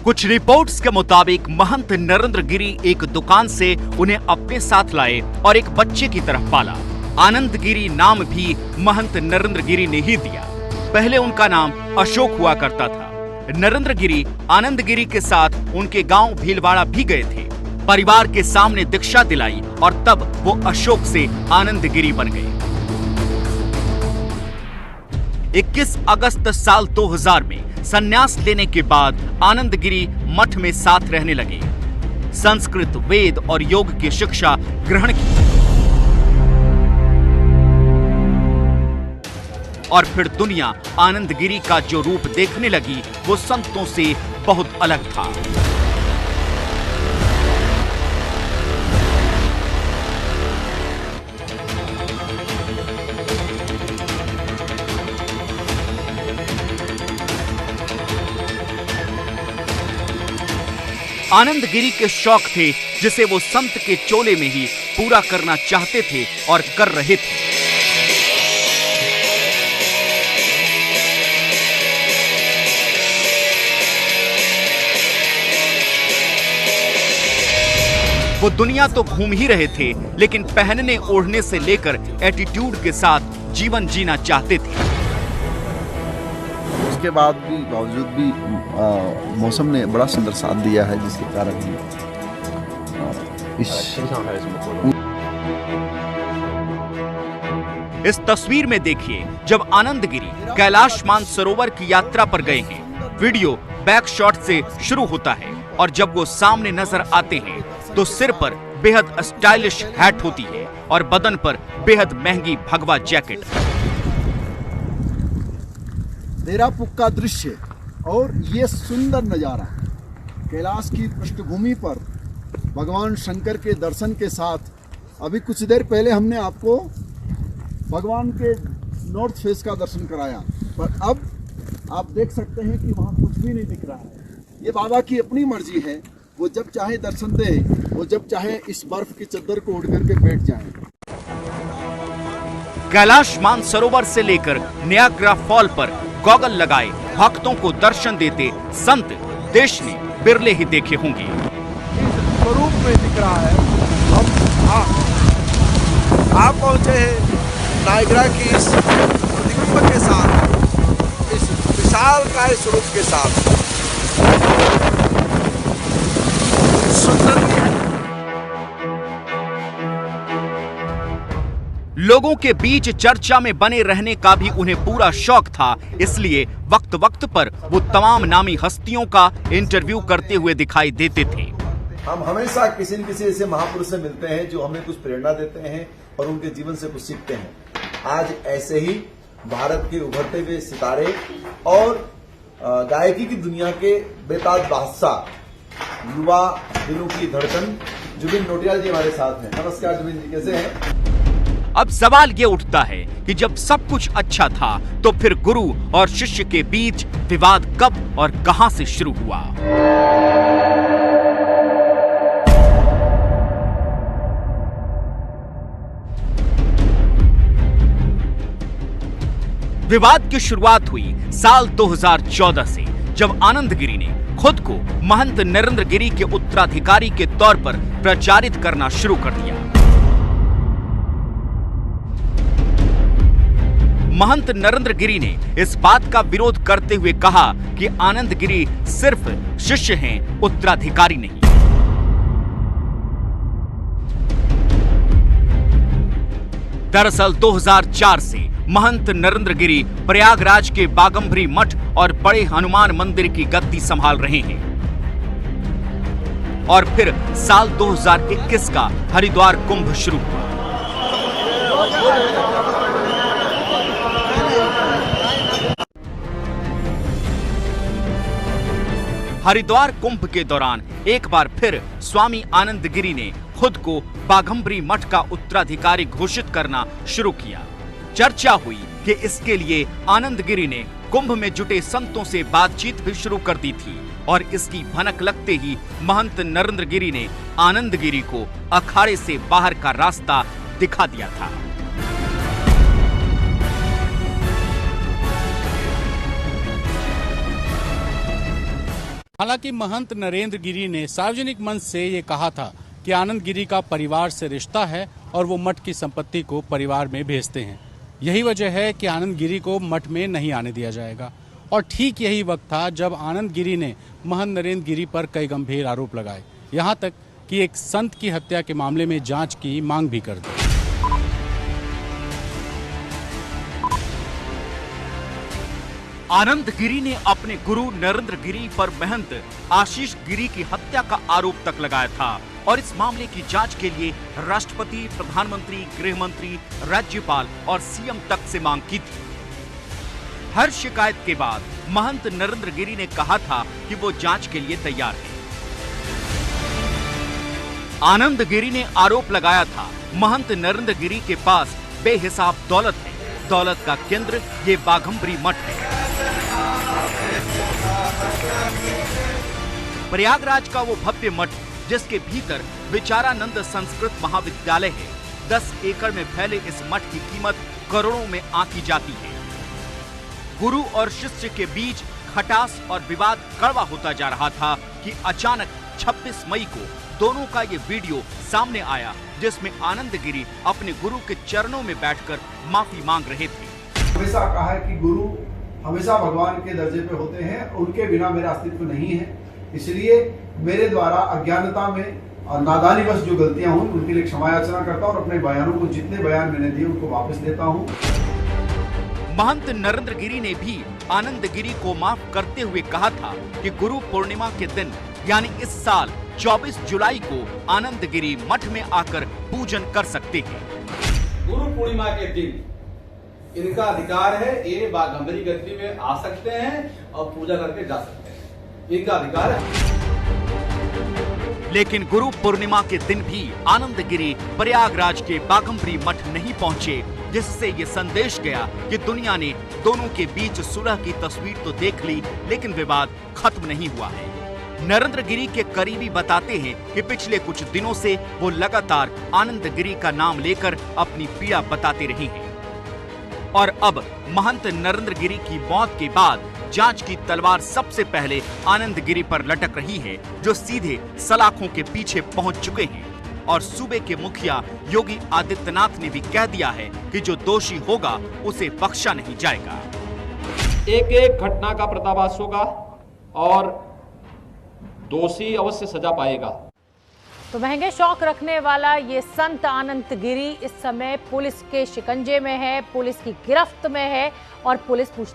कुछ रिपोर्ट्स के मुताबिक महंत नरेंद्र गिरी एक दुकान से उन्हें अपने साथ लाए और एक बच्चे की तरह पाला। आनंद गिरी नाम भी महंत नरेंद्र गिरी ने ही दिया। पहले उनका नाम अशोक हुआ करता था। नरेंद्र गिरी आनंद गिरी के साथ उनके गांव भीलवाड़ा भी गए थे। परिवार के सामने दीक्षा दिलाई और तब वो अशोक से आनंद गिरी बन गए। 21 अगस्त साल 2000 में संन्यास लेने के बाद आनंद गिरी मठ में साथ रहने लगे। संस्कृत, वेद और योग की शिक्षा ग्रहण की और फिर दुनिया आनंद गिरी का जो रूप देखने लगी वो संतों से बहुत अलग था। आनंद गिरी के शौक थे जिसे वो संत के चोले में ही पूरा करना चाहते थे और कर रहे थे। वो दुनिया तो घूम ही रहे थे, लेकिन पहनने ओढ़ने से लेकर एटीट्यूड के साथ जीवन जीना चाहते थे। उसके बाद भी बावजूद भी मौसम ने बड़ा सुंदर साथ दिया है, जिसके कारण इस तस्वीर में देखिए जब आनंद गिरी कैलाश मानसरोवर की यात्रा पर गए हैं। वीडियो बैक शॉट से शुरू होता है और जब वो सामने नजर आते हैं तो सिर पर बेहद स्टाइलिश हैट होती है और बदन पर बेहद महंगी भगवा जैकेट। देरापुक का दृश्य और ये सुंदर नजारा कैलाश की पृष्ठभूमि पर भगवान शंकर के दर्शन के साथ। अभी कुछ देर पहले हमने आपको भगवान के नॉर्थ फेस का दर्शन कराया, पर अब आप देख सकते हैं कि वहाँ कुछ भी नहीं दिख रहा है। ये बाबा की अपनी मर्जी है, वो जब चाहे दर्शन दे, वो जब चाहे इस बर्फ की चद्दर को उड़ करके बैठ जाए। कैलाश मानसरोवर से लेकर नियाग्रा फॉल पर गॉगल लगाए भक्तों को दर्शन देते संत देश ने बिरले ही देखे होंगे। इस स्वरूप में दिख रहा है। आप पहुंचे हैं नायग्रा की इस प्रतिबिंब के साथ, इस विशालकाय स्वरूप के साथ। लोगों के बीच चर्चा में बने रहने का भी उन्हें पूरा शौक था, इसलिए वक्त वक्त पर वो तमाम नामी हस्तियों का इंटरव्यू करते हुए दिखाई देते थे। हम हमेशा किसी न किसी ऐसे महापुरुष से मिलते हैं जो हमें कुछ प्रेरणा देते हैं और उनके जीवन से कुछ सीखते हैं। आज ऐसे ही भारत के उभरते हुए सितारे और गायकी की दुनिया के बेताज बादशाह, युवा दिलों की धड़कन जुबिन नौटियाल जी हमारे साथ हैं। नमस्कार जुबिन जी, कैसे हैं? अब सवाल ये उठता है कि जब सब कुछ अच्छा था तो फिर गुरु और शिष्य के बीच विवाद कब और कहां से शुरू हुआ? विवाद की शुरुआत हुई साल 2014 से, जब आनंद गिरी ने खुद को महंत नरेंद्र गिरी के उत्तराधिकारी के तौर पर प्रचारित करना शुरू कर दिया। महंत नरेंद्र गिरी ने इस बात का विरोध करते हुए कहा कि आनंद गिरी सिर्फ शिष्य हैं, उत्तराधिकारी नहीं। दरअसल 2004 से महंत नरेंद्र गिरी प्रयागराज के बागंबरी मठ और बड़े हनुमान मंदिर की गद्दी संभाल रहे हैं और फिर साल 2021 का हरिद्वार कुंभ शुरू हुआ। हरिद्वार कुंभ के दौरान एक बार फिर स्वामी आनंद गिरी ने खुद को बाघंबरी मठ का उत्तराधिकारी घोषित करना शुरू किया। चर्चा हुई कि इसके लिए आनंद गिरी ने कुंभ में जुटे संतों से बातचीत भी शुरू कर दी थी और इसकी भनक लगते ही महंत नरेंद्र गिरी ने आनंद गिरी को अखाड़े से बाहर का रास्ता दिखा दिया था। हालांकि महंत नरेंद्र गिरी ने सार्वजनिक मंच से ये कहा था कि आनंद गिरी का परिवार से रिश्ता है और वो मठ की संपत्ति को परिवार में भेजते हैं। यही वजह है कि आनंद गिरी को मठ में नहीं आने दिया जाएगा। और ठीक यही वक्त था जब आनंद गिरी ने महंत नरेंद्र गिरी पर कई गंभीर आरोप लगाए, यहाँ तक कि एक संत की हत्या के मामले में जांच की मांग भी कर दी। आनंद गिरी ने अपने गुरु नरेंद्र गिरी पर महंत आशीष गिरी की हत्या का आरोप तक लगाया था और इस मामले की जांच के लिए राष्ट्रपति, प्रधानमंत्री, गृह मंत्री, राज्यपाल और सीएम तक से मांग की थी। हर शिकायत के बाद महंत नरेंद्र गिरी ने कहा था कि वो जांच के लिए तैयार है। आनंद गिरी ने आरोप लगाया था महंत नरेंद्र गिरी के पास बेहिसाब दौलत है। दौलत का केंद्र ये बाघंबरी मठ है। प्रयागराज का वो भव्य मठ जिसके भीतर विचारानंद संस्कृत महाविद्यालय है, 10 एकड़ में फैले इस मठ की कीमत करोड़ों में आंकी जाती है। गुरु और शिष्य के बीच खटास और विवाद कड़वा होता जा रहा था कि अचानक 26 मई को दोनों का ये वीडियो सामने आया जिसमें आनंद गिरी अपने गुरु के चरणों में बैठकर माफी मांग रहे थे। हमेशा कहा है कि गुरु हमेशा भगवान के दर्जे पे होते हैं, उनके बिना मेरा अस्तित्व नहीं है। इसलिए मेरे द्वारा अज्ञानता में और नादानीवश जो गलतियां हुई उनके लिए क्षमा याचना करता हूं और अपने बयानों को, जितने बयान मैंने दिए उनको वापस देता हूं। महंत नरेंद्र गिरी ने भी आनंद गिरी को माफ करते हुए कहा था कि गुरु पूर्णिमा के दिन यानी इस साल 24 जुलाई को आनंद गिरी मठ में आकर पूजन कर सकते हैं। गुरु पूर्णिमा के दिन इनका अधिकार है, ये बाघंबरी गद्दी में आ सकते हैं और पूजा करके जा सकते हैं, इनका अधिकार है। लेकिन गुरु पूर्णिमा के दिन भी आनंद गिरी प्रयागराज के बाघंबरी मठ नहीं पहुंचे, जिससे ये संदेश गया कि दुनिया ने दोनों के बीच सुलह की तस्वीर तो देख ली, लेकिन विवाद खत्म नहीं हुआ है। नरेंद्र गिरी के करीबी बताते हैं कि पिछले कुछ दिनों से वो लगातार आनंद गिरी का नाम लेकर अपनी पीड़ा बताते रहे हैं और अब महंत नरेंद्र गिरी की मौत के बाद जांच की तलवार सबसे पहले आनंद गिरी पर लटक रही है, जो सीधे सलाखों के पीछे पहुंच चुके हैं। और सूबे के मुखिया योगी आदित्यनाथ ने भी कह दिया है कि जो दोषी होगा उसे बख्शा नहीं जाएगा। एक एक घटना का पर्दाफाश होगा और दोषी अवश्य सजा पाएगा। तो महंगे शौक रखने वाला ये संत आनंद गिरी इस समय पुलिस के शिकंजे में है, पुलिस की गिरफ्त में है और पुलिस पूछताछ